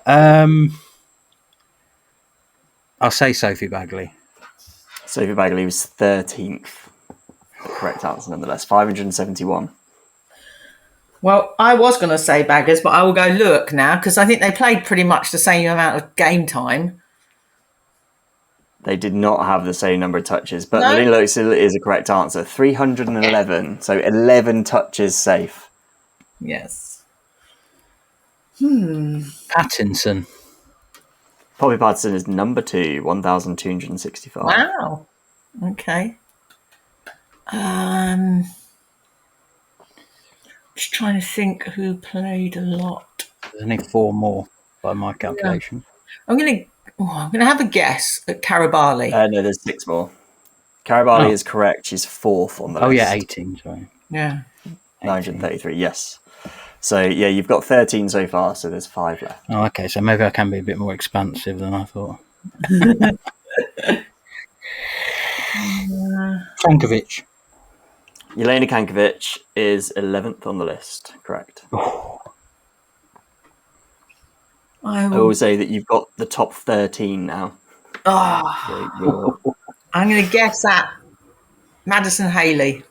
I'll say Sophie Bagley. Sophie Bagley was 13th. Correct answer nonetheless. 571. Well, I was going to say Baggers, but I will go look now because I think they played pretty much the same amount of game time. They did not have the same number of touches, but No? Lily still is a correct answer. 311. So 11 touches safe. Yes. Pattinson. Poppy Patterson is number 2, 1,265. Wow. Okay. Just trying to think who played a lot. There's only 4 more by my calculation. I'm gonna have a guess at Karabali. No, there's 6 more. Karabali is correct. She's 4th on the list. Oh, yeah, 18, sorry. Yeah. 933, yes. So, yeah, you've got 13 so far, so there's 5 left. Oh, okay, so maybe I can be a bit more expansive than I thought. Frankovic. Jelena Kankovic is 11th on the list, correct. I will say that you've got the top 13 now. I'm going to guess at Madison Haley.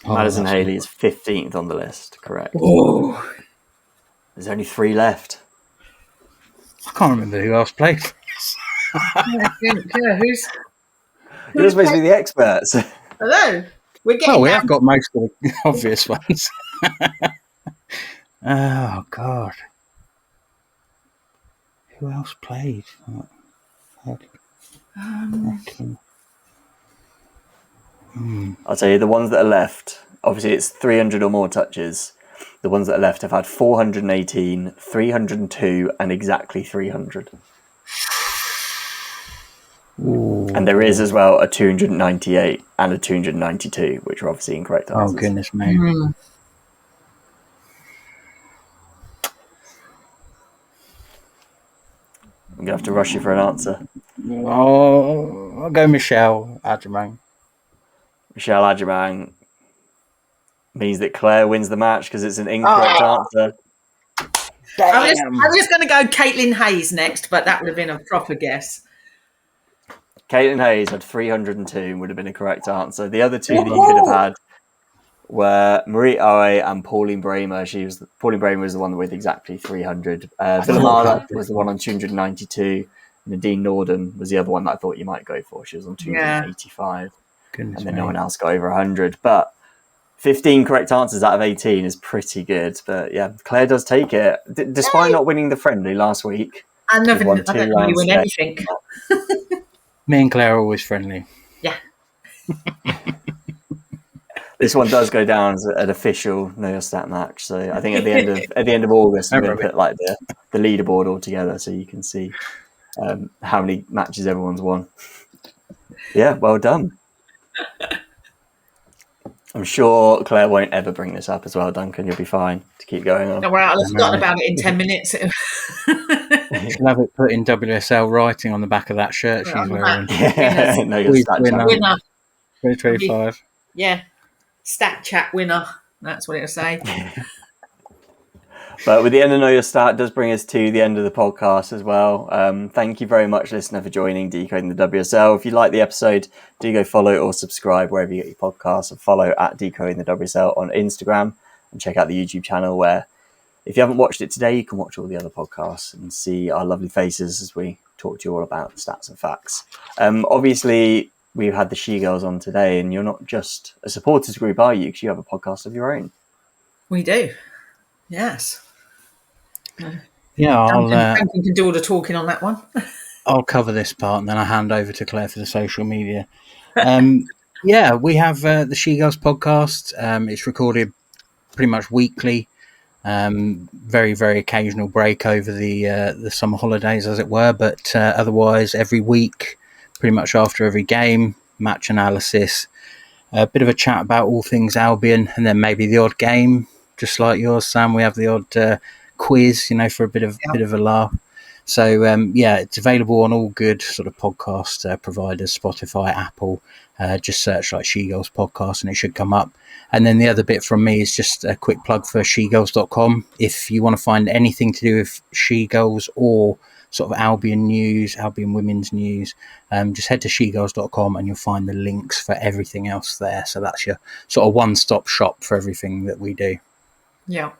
Madison Haley is 15th on the list, correct. Oh. There's only 3 left. I can't remember who else played. Who's... You're supposed to be the experts. Hello. We're getting we have got most of the obvious ones. Oh, God. Who else played? I'll tell you, the ones that are left, obviously it's 300 or more touches. The ones that are left have had 418, 302, and exactly 300. Ooh. And there is as well a 298 and a 292, which are obviously incorrect answers. Oh, goodness me. I'm going to have to rush you for an answer. Oh, I'll go Michelle Adjemang. Michelle Adjemang means that Claire wins the match because it's an incorrect answer. I'm just going to go Caitlin Hayes next, but that would have been a proper guess. Caitlin Hayes had 302 and would have been a correct answer. The other 2 that you could have had were Marie Owe and Pauline Bramer. Pauline Bramer was the one with exactly 300. Villamala was the one on 292. Nadine Norden was the other one that I thought you might go for. She was on 285. Goodness and then me. no one else got over 100. But 15 correct answers out of 18 is pretty good. But yeah, Claire does take it. Despite not winning the friendly last week. I don't really win anything. Me and Claire are always friendly. Yeah. This one does go down as an official Know Your Stat match. So I think at the end of August, we're going to put like the leaderboard all together so you can see how many matches everyone's won. Yeah, well done. I'm sure Claire won't ever bring this up as well, Duncan. You'll be fine to keep going on. Don't worry, I'll have forgotten about it in 10 minminutes. She'll have it put in WSL writing on the back of that shirt she's wearing. Yeah, Know Your Stat winner. Winner. 2025. Yeah. Stat chat winner. That's what it'll say. But with the end of Know Your Stat does bring us to the end of the podcast as well. Thank you very much, listener, for joining Decoding the WSL. If you like the episode, do go follow or subscribe wherever you get your podcasts, and follow at Decoding the WSL on Instagram, and check out the YouTube channel where, if you haven't watched it today, you can watch all the other podcasts and see our lovely faces as we talk to you all about the stats and facts. Obviously, we've had the SheGulls on today, and you're not just a supporters group, are you? Because you have a podcast of your own. We do. Yes. Yeah, Duncan can do all the talking on that one. I'll cover this part and then I'll hand over to Claire for the social media. Yeah, we have the SheGulls podcast. It's recorded pretty much weekly. Very, very occasional break over the summer holidays, as it were, but otherwise every week, pretty much after every game, match analysis, a bit of a chat about all things Albion, and then maybe the odd game, just like yours, Sam. We have the odd quiz, for a bit of a laugh. So it's available on all good sort of podcast providers, Spotify, Apple. Just search like SheGulls podcast and it should come up. And then the other bit from me is just a quick plug for SheGulls.com. If you want to find anything to do with SheGulls or sort of Albion news, Albion women's news, just head to SheGulls.com and you'll find the links for everything else there. So that's your sort of one-stop shop for everything that we do. Yeah.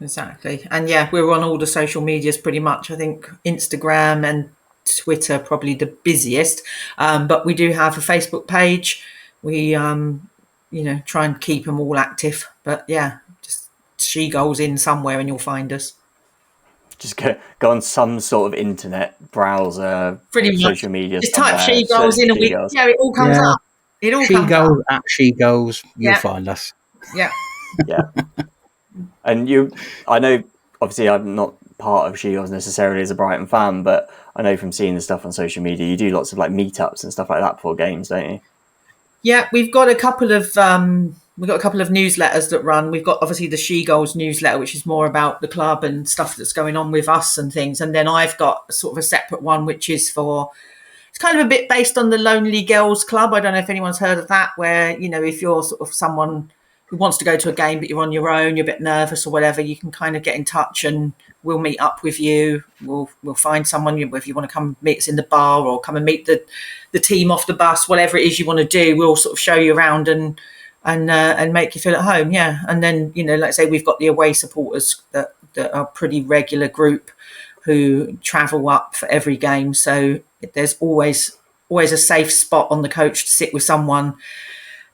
Exactly. And yeah, we're on all the social medias pretty much. I think Instagram and Twitter probably the busiest. But we do have a Facebook page. We try and keep them all active. But yeah, just SheGulls in somewhere and you'll find us. Just go on some sort of internet browser, Pretty much. social media. Just type SheGulls in and it all comes up. It all comes up. At SheGulls, you'll find us. Yeah. Yeah. And I know, obviously, I'm not part of SheGulls necessarily as a Brighton fan, but I know from seeing the stuff on social media, you do lots of like meetups and stuff like that before games, don't you? Yeah, we've got a couple of newsletters that run. We've got obviously the SheGulls newsletter, which is more about the club and stuff that's going on with us and things. And then I've got sort of a separate one, which is it's kind of a bit based on the Lonely Girls Club. I don't know if anyone's heard of that, where, if you're sort of someone who wants to go to a game, but you're on your own, you're a bit nervous or whatever, you can kind of get in touch and we'll meet up with you. We'll find someone, if you want to come meet us in the bar or come and meet the team off the bus, whatever it is you want to do, we'll sort of show you around and make you feel at home. Yeah. And then, like I say, we've got the away supporters that are a pretty regular group who travel up for every game. So there's always a safe spot on the coach to sit with someone,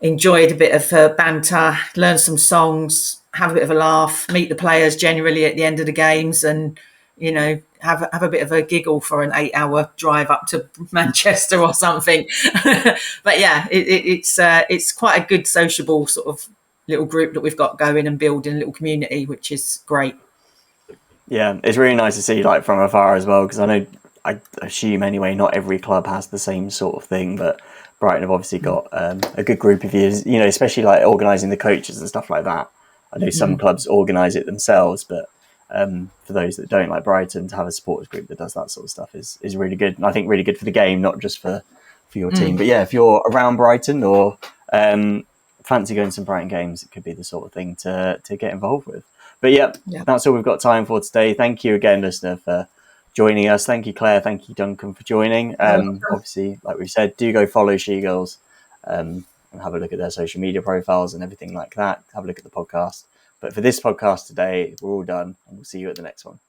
enjoy a bit of banter, learn some songs, have a bit of a laugh, meet the players generally at the end of the games, and have a bit of a giggle for an 8-hour drive up to Manchester or something. But yeah, it's quite a good sociable sort of little group that we've got going and building a little community, which is great. Yeah, it's really nice to see like from afar as well, because I assume anyway, not every club has the same sort of thing, but Brighton have obviously got a good group of you, especially like organising the coaches and stuff like that. I know some clubs organise it themselves, but for those that don't, like Brighton, to have a supporters group that does that sort of stuff is really good. And I think really good for the game, not just for your team. But yeah, if you're around Brighton or fancy going to some Brighton games, it could be the sort of thing to get involved with. But yeah, that's all we've got time for today. Thank you again, listener, for joining us. Thank you, Claire. Thank you, Duncan, for joining. Obviously, like we said, do go follow SheGulls and have a look at their social media profiles and everything like that. Have a look at the podcast. But for this podcast today, we're all done, and we'll see you at the next one.